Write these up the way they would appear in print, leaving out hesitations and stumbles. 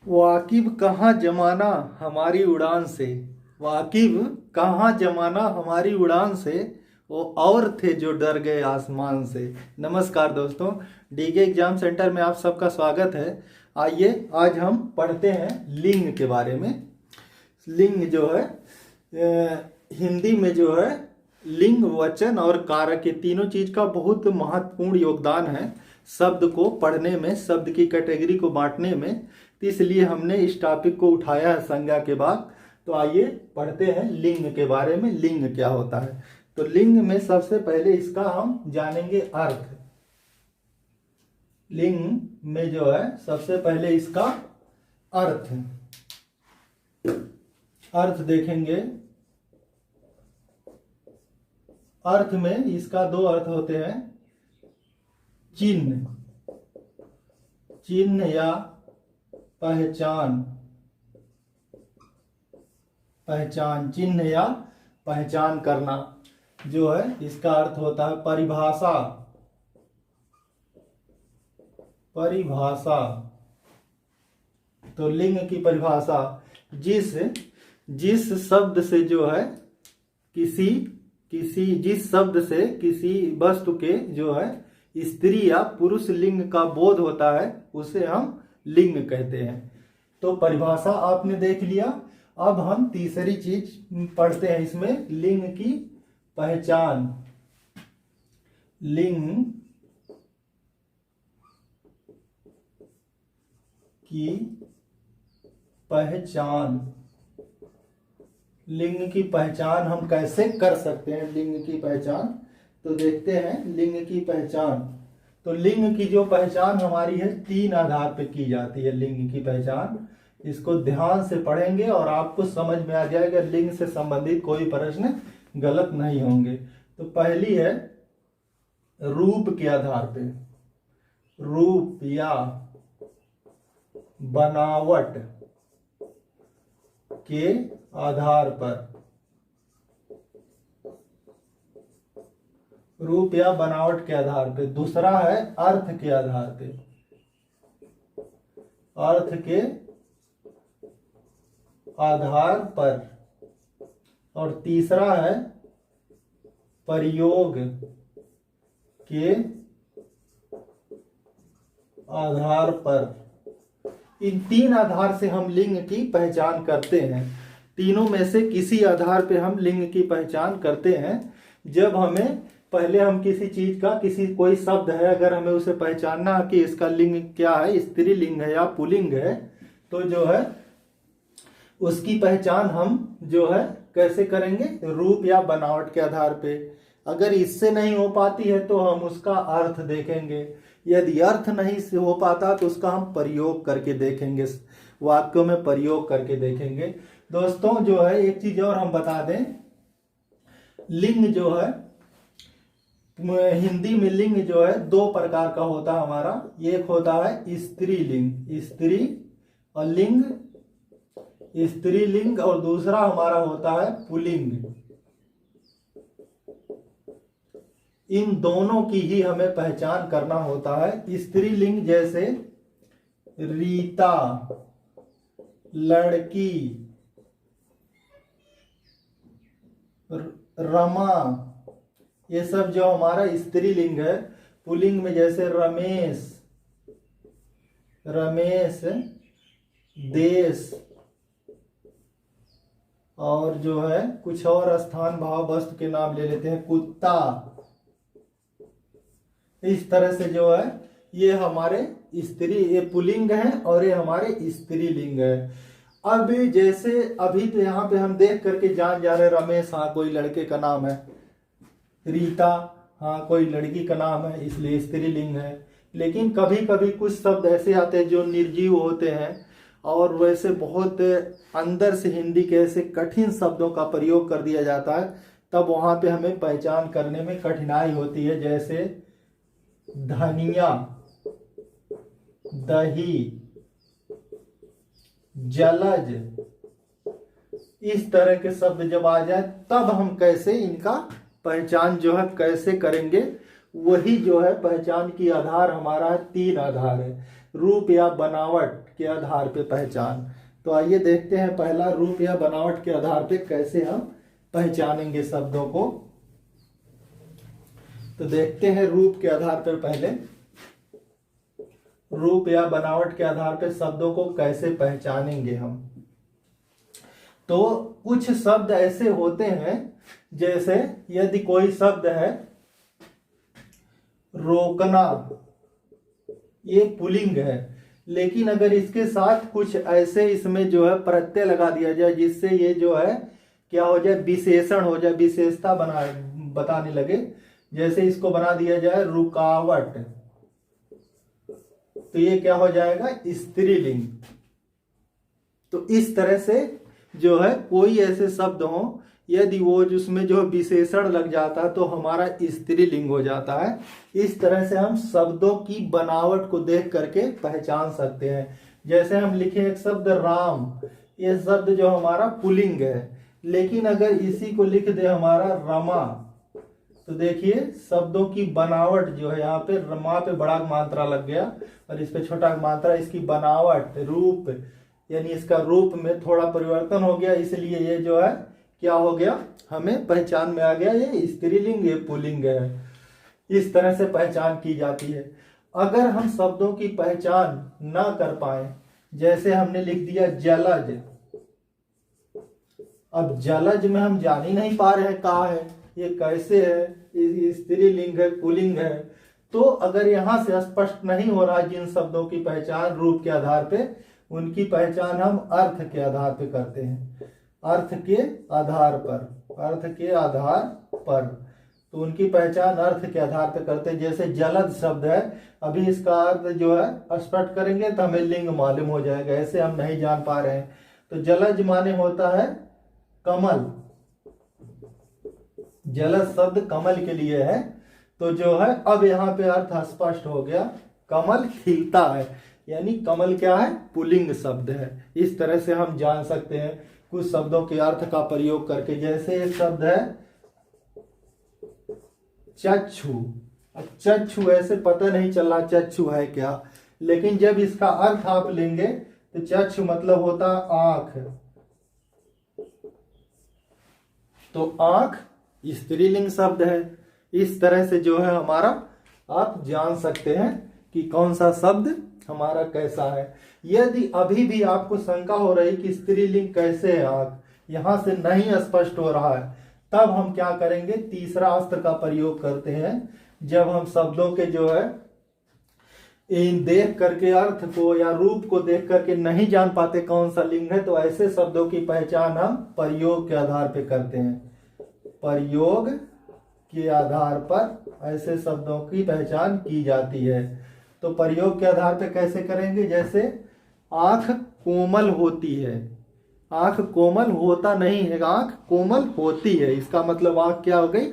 वाकिब कहाँ जमाना हमारी उड़ान से। वाकिब कहाँ जमाना हमारी उड़ान से, वो और थे जो डर गए आसमान से। नमस्कार दोस्तों, डीके एग्जाम सेंटर में आप सबका स्वागत है। आइए आज हम पढ़ते हैं लिंग के बारे में। लिंग जो है हिंदी में जो है लिंग, वचन और कारक, ये तीनों चीज का बहुत महत्वपूर्ण योगदान है शब्द को पढ़ने में, शब्द की कैटेगरी को बांटने में। तो इसलिए हमने इस टॉपिक को उठाया है संज्ञा के बाद। तो आइए पढ़ते हैं लिंग के बारे में। लिंग क्या होता है? तो लिंग में सबसे पहले इसका हम जानेंगे अर्थ। लिंग में जो है सबसे पहले इसका अर्थ अर्थ देखेंगे। अर्थ में इसका दो अर्थ होते हैं, चिन्ह, चिन्ह या पहचान, पहचान, चिन्ह या पहचान करना जो है इसका अर्थ होता है परिभाषा, परिभाषा। तो लिंग की परिभाषा जिस शब्द से जो है जिस शब्द से किसी वस्तु के जो है स्त्री या पुरुष लिंग का बोध होता है उसे हम लिंग कहते हैं। तो परिभाषा आपने देख लिया। अब हम तीसरी चीज पढ़ते हैं इसमें, लिंग की पहचान। लिंग की पहचान, लिंग की पहचान हम कैसे कर सकते हैं? लिंग की पहचान तो देखते हैं लिंग की पहचान। तो लिंग की जो पहचान हमारी है तीन आधार पे की जाती है। लिंग की पहचान, इसको ध्यान से पढ़ेंगे और आपको समझ में आ जाएगा। लिंग से संबंधित कोई प्रश्न गलत नहीं होंगे। तो पहली है रूप के आधार पे, रूप या बनावट के आधार पर, रूप या बनावट के आधार पे। दूसरा है अर्थ के आधार पे, अर्थ के आधार पर। और तीसरा है प्रयोग के आधार पर। इन तीन आधार से हम लिंग की पहचान करते हैं। तीनों में से किसी आधार पे हम लिंग की पहचान करते हैं। जब हमें पहले हम किसी चीज का, कोई शब्द है, अगर हमें उसे पहचानना है कि इसका लिंग क्या है, स्त्री लिंग है या पुल्लिंग है, तो जो है उसकी पहचान हम जो है कैसे करेंगे? रूप या बनावट के आधार पे। अगर इससे नहीं हो पाती है तो हम उसका अर्थ देखेंगे। यदि अर्थ नहीं से हो पाता तो उसका हम प्रयोग करके देखेंगे, वाक्यों में प्रयोग करके देखेंगे। दोस्तों जो है एक चीज और हम बता दें, लिंग जो है हिंदी में लिंग जो है दो प्रकार का होता है हमारा। एक होता है स्त्री लिंग, स्त्री और लिंग, स्त्री लिंग, और दूसरा हमारा होता है पुल्लिंग। इन दोनों की ही हमें पहचान करना होता है। स्त्री लिंग जैसे रीता, लड़की, रमा, ये सब जो हमारा स्त्री लिंग है। पुल्लिंग में जैसे रमेश, रमेश, देश, और जो है कुछ और स्थान भाव वस्तु के नाम ले लेते हैं, कुत्ता। इस तरह से जो है ये हमारे स्त्री, ये पुल्लिंग है और ये हमारे स्त्री लिंग है। अब जैसे अभी तो यहाँ पे हम देख करके जान जा रहे, रमेश हाँ कोई लड़के का नाम है, रीता हाँ कोई लड़की का नाम है, इसलिए स्त्रीलिंग है। लेकिन कभी कभी कुछ शब्द ऐसे आते हैं जो निर्जीव होते हैं, और वैसे बहुत अंदर से हिंदी के ऐसे कठिन शब्दों का प्रयोग कर दिया जाता है, तब वहां पे हमें पहचान करने में कठिनाई होती है। जैसे धनिया, दही, जलज, इस तरह के शब्द जब आ जाए तब हम कैसे इनका पहचान जो है कैसे करेंगे? वही जो है पहचान की आधार हमारा तीन आधार है, रूप या बनावट के आधार पे पहचान। तो आइए देखते हैं पहला, रूप या बनावट के आधार पे कैसे हम पहचानेंगे शब्दों को। तो देखते हैं रूप के आधार पर, पहले रूप या बनावट के आधार पर शब्दों को कैसे पहचानेंगे हम। तो कुछ शब्द ऐसे होते हैं, जैसे यदि कोई शब्द है रोकना, ये पुल्लिंग है, लेकिन अगर इसके साथ कुछ ऐसे इसमें जो है प्रत्यय लगा दिया जाए जिससे ये जो है क्या हो जाए, विशेषण हो जाए, विशेषता बताने लगे। जैसे इसको बना दिया जाए रुकावट, तो ये क्या हो जाएगा, स्त्रीलिंग। तो इस तरह से जो है कोई ऐसे शब्द हो, यदि वो जिसमें जो विशेषण लग जाता है तो हमारा स्त्रीलिंग हो जाता है। इस तरह से हम शब्दों की बनावट को देख करके पहचान सकते हैं। जैसे हम लिखे एक शब्द राम, ये शब्द जो हमारा पुल्लिंग है, लेकिन अगर इसी को लिख दे हमारा रमा, तो देखिए शब्दों की बनावट जो है, यहाँ पे रमा पे बड़ा मात्रा लग गया और इस पे छोटा मात्रा, इसकी बनावट रूप यानी इसका रूप में थोड़ा परिवर्तन हो गया, इसलिए ये जो है क्या हो गया, हमें पहचान में आ गया ये स्त्रीलिंग, ये पुल्लिंग है। इस तरह से पहचान की जाती है। अगर हम शब्दों की पहचान ना कर पाए, जैसे हमने लिख दिया जलज, अब जलज में हम जान ही नहीं पा रहे हैं कहाँ है, ये कैसे है, स्त्रीलिंग है पुल्लिंग है। तो अगर यहां से स्पष्ट नहीं हो रहा जिन शब्दों की पहचान रूप के आधार पे, उनकी पहचान हम अर्थ के आधार पे करते हैं। अर्थ के आधार पर, अर्थ के आधार पर, तो उनकी पहचान अर्थ के आधार पे करते हैं। जैसे जलद शब्द है, अभी इसका अर्थ जो है स्पष्ट करेंगे तो हमें लिंग मालूम हो जाएगा, ऐसे हम नहीं जान पा रहे हैं। तो जलज माने होता है कमल, जलद शब्द कमल के लिए है। तो जो है अब यहाँ पे अर्थ स्पष्ट हो गया, कमल खिलता है, यानी कमल क्या है, पुल्लिंग शब्द है। इस तरह से हम जान सकते हैं कुछ शब्दों के अर्थ का प्रयोग करके। जैसे एक शब्द है चक्षु, चक्षु ऐसे पता नहीं चल रहा चक्षु है क्या, लेकिन जब इसका अर्थ आप लेंगे तो चक्षु मतलब होता आंख। तो आंख स्त्रीलिंग शब्द है। इस तरह से जो है हमारा आप जान सकते हैं कि कौन सा शब्द हमारा कैसा है। यदि अभी भी आपको शंका हो रही कि स्त्रीलिंग कैसे है, आंख यहां से नहीं स्पष्ट हो रहा है, तब हम क्या करेंगे, तीसरा अस्त्र का प्रयोग करते हैं। जब हम शब्दों के जो है इन देख करके अर्थ को या रूप को देख करके नहीं जान पाते कौन सा लिंग है, तो ऐसे शब्दों की पहचान हम प्रयोग के आधार पर करते हैं। प्रयोग के आधार पर ऐसे शब्दों की पहचान की जाती है। तो प्रयोग के आधार पर कैसे करेंगे, जैसे आंख कोमल होती है, आंख कोमल होता नहीं है, आंख कोमल होती है, इसका मतलब आंख क्या हो गई,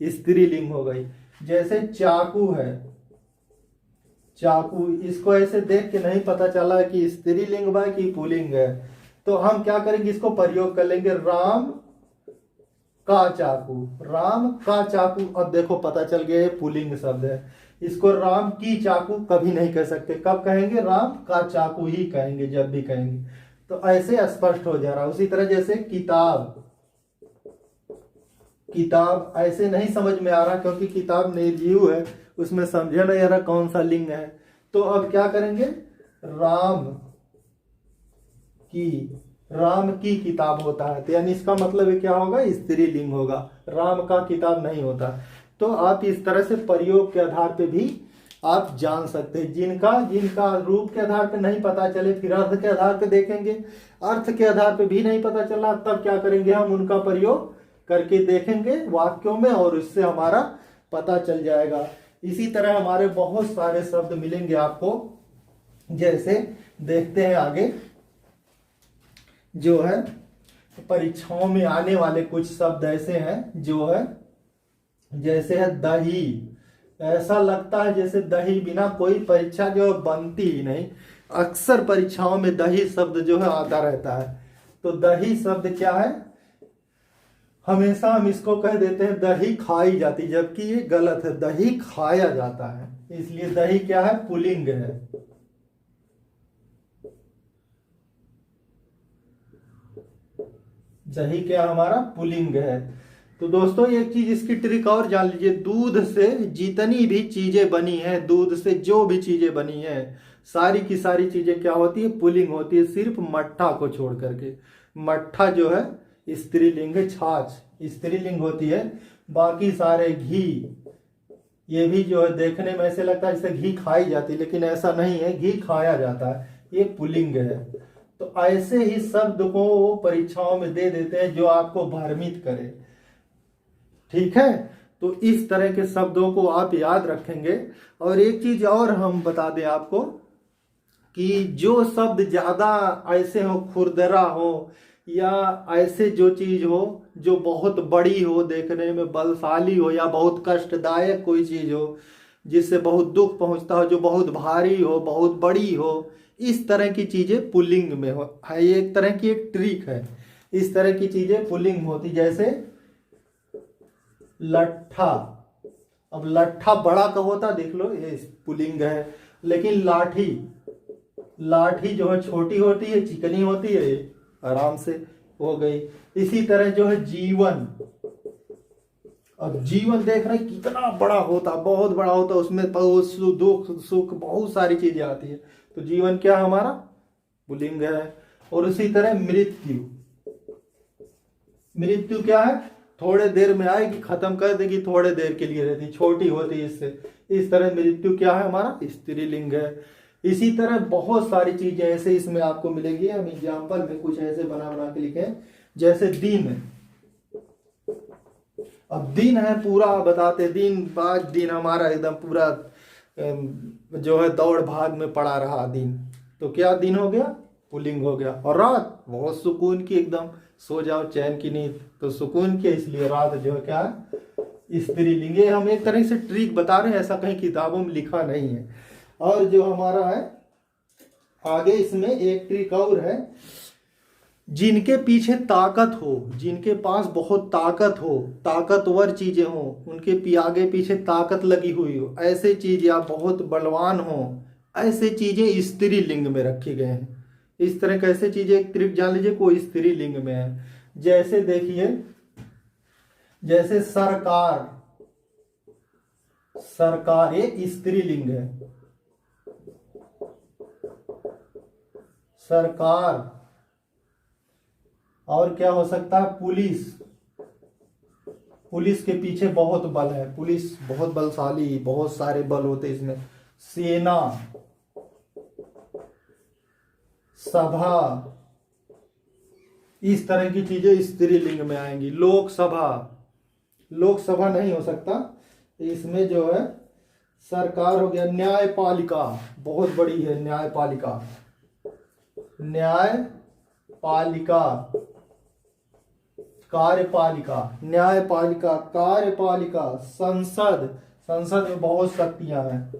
स्त्रीलिंग हो गई। जैसे चाकू है, चाकू, इसको ऐसे देख के नहीं पता चला कि स्त्रीलिंग है कि पुल्लिंग है, तो हम क्या करेंगे, इसको प्रयोग कर लेंगे, राम का चाकू, राम का चाकू। अब देखो पता चल गया पुल्लिंग शब्द है। इसको राम की चाकू कभी नहीं कह सकते, कब कहेंगे, राम का चाकू ही कहेंगे जब भी कहेंगे। तो ऐसे स्पष्ट हो जा रहा। उसी तरह जैसे किताब, किताब ऐसे नहीं समझ में आ रहा क्योंकि किताब निर्जीव है, उसमें समझे नहीं आ रहा कौन सा लिंग है। तो अब क्या करेंगे, राम की, राम की किताब होता है, तो यानी इसका मतलब क्या होगा, स्त्रीलिंग होगा, राम का किताब नहीं होता। तो आप इस तरह से प्रयोग के आधार पे भी आप जान सकते हैं। जिनका रूप के आधार पे नहीं पता चले, फिर अर्थ के आधार पे देखेंगे। अर्थ के आधार पे भी नहीं पता चला, तब क्या करेंगे, हम उनका प्रयोग करके देखेंगे वाक्यों में, और इससे हमारा पता चल जाएगा। इसी तरह हमारे बहुत सारे शब्द मिलेंगे आपको। जैसे देखते हैं आगे, जो है परीक्षाओं में आने वाले कुछ शब्द ऐसे हैं जो है, जैसे है दही। ऐसा लगता है जैसे दही बिना कोई परीक्षा जो बनती ही नहीं, अक्सर परीक्षाओं में दही शब्द जो है आता रहता है। तो दही शब्द क्या है, हमेशा हम इसको कह देते हैं दही खाई जाती, जबकि ये गलत है, दही खाया जाता है। इसलिए दही क्या है, पुल्लिंग है। दही क्या हमारा पुल्लिंग है। तो दोस्तों एक चीज इसकी ट्रिक और जान लीजिए, दूध से जितनी भी चीजें बनी है, दूध से जो भी चीजें बनी है, सारी की सारी चीजें क्या होती है, पुल्लिंग होती है, सिर्फ मट्ठा को छोड़ करके। मट्ठा जो है स्त्रीलिंग है, छाछ स्त्रीलिंग होती है, बाकी सारे घी, ये भी जो है देखने में ऐसे लगता है जैसे घी खाई जाती है, लेकिन ऐसा नहीं है, घी खाया जाता है, ये पुल्लिंग है। तो ऐसे ही शब्द को वो परीक्षाओं में दे देते हैं जो आपको भ्रमित करे। ठीक है, तो इस तरह के शब्दों को आप याद रखेंगे। और एक चीज और हम बता दें आपको कि जो शब्द ज्यादा ऐसे हो, खुरदरा हो, या ऐसे जो चीज हो जो बहुत बड़ी हो, देखने में बलशाली हो, या बहुत कष्टदायक कोई चीज हो जिससे बहुत दुख पहुंचता हो, जो बहुत भारी हो, बहुत बड़ी हो, इस तरह की चीजें पुल्लिंग में हो है। ये एक तरह की एक ट्रिक है, इस तरह की चीजें पुल्लिंग में होती। जैसे लट्ठा, अब लट्ठा बड़ा का होता, देख लो ये पुल्लिंग है। लेकिन लाठी, लाठी जो है छोटी होती है, चिकनी होती है, आराम से हो गई। इसी तरह जो है जीवन, अब जीवन देख रहे कितना बड़ा होता, बहुत बड़ा होता, उसमें दुख सुख बहुत सारी चीजें आती है, तो जीवन क्या हमारा पुल्लिंग है। और इसी तरह मृत्यु, मृत्यु क्या है, थोड़े देर में आएगी, खत्म कर देगी, थोड़े देर के लिए रहती, छोटी होती है इससे। इस तरह मृत्यु क्या है हमारा स्त्रीलिंग है। इसी तरह बहुत सारी चीजें ऐसे इसमें आपको मिलेंगी। हम एग्जाम्पल में कुछ ऐसे बना बना के लिखे, जैसे दिन। अब दिन है पूरा बताते, दिन बाद दिन हमारा एकदम पूरा जो है दौड़ भाग में पड़ा रहा दिन, तो क्या दिन हो गया, पुल्लिंग हो गया। और रात बहुत सुकून की, एकदम सो जाओ चैन की नींद, तो सुकून की, इसलिए रात जो है क्या है स्त्रीलिंग। ये हम एक तरह से ट्रिक बता रहे हैं, ऐसा कहीं किताबों में लिखा नहीं है। और जो हमारा है आगे इसमें एक ट्रिक और है, जिनके पीछे ताकत हो, जिनके पास बहुत ताकत हो, ताकतवर चीजें हो, उनके आगे पीछे ताकत लगी हुई हो, ऐसे चीज, या बहुत बलवान हो, ऐसे चीजें स्त्रीलिंग में रखी गए हैं। इस तरह कैसे चीजें, एक ट्रिक जान लीजिए, कोई स्त्रीलिंग में है। जैसे देखिए, जैसे सरकार, सरकार ये स्त्रीलिंग है, सरकार। और क्या हो सकता है, पुलिस, पुलिस के पीछे बहुत बल है, पुलिस बहुत बलशाली, बहुत सारे बल होते हैं इसमें। सेना, सभा, इस तरह की चीजें स्त्रीलिंग में आएंगी। लोकसभा, लोकसभा नहीं हो सकता इसमें, जो है सरकार हो गया। न्यायपालिका बहुत बड़ी है, न्यायपालिका, न्यायपालिका, कार्यपालिका, न्यायपालिका, कार्यपालिका। संसद, संसद में बहुत शक्तियां हैं,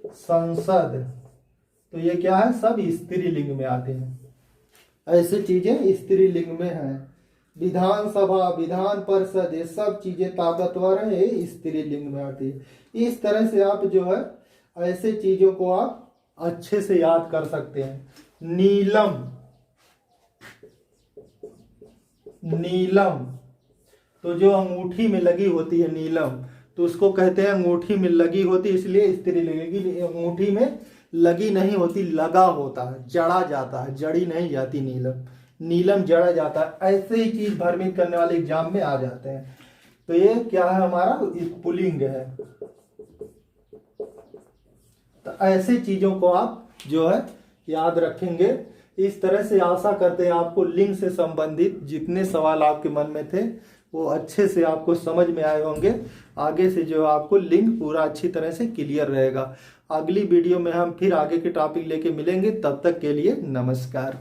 संसद, तो ये क्या है, सब स्त्रीलिंग में आते हैं, ऐसे चीजें स्त्रीलिंग में हैं। विधानसभा, विधान परिषद, ये सब चीजें ताकतवर है, ये स्त्रीलिंग में आती है। इस तरह से आप जो है ऐसे चीजों को आप अच्छे से याद कर सकते हैं। नीलम, नीलम, तो जो अंगूठी में लगी होती है नीलम, तो उसको कहते हैं अंगूठी में लगी होती, इसलिए स्त्रीलिंग। अंगूठी में लगी नहीं होती, लगा होता है, जड़ा जाता है, जड़ी नहीं जाती नीलम, नीलम जड़ा जाता है। ऐसे ही चीज भ्रमित करने वाले एग्जाम में आ जाते हैं। तो ये क्या है हमारा पुल्लिंग है। तो ऐसे चीजों को आप जो है याद रखेंगे। इस तरह से आशा करते हैं आपको लिंग से संबंधित जितने सवाल आपके मन में थे वो अच्छे से आपको समझ में आए होंगे। आगे से जो आपको लिंग पूरा अच्छी तरह से क्लियर रहेगा। अगली वीडियो में हम फिर आगे के टॉपिक लेके मिलेंगे, तब तक के लिए नमस्कार।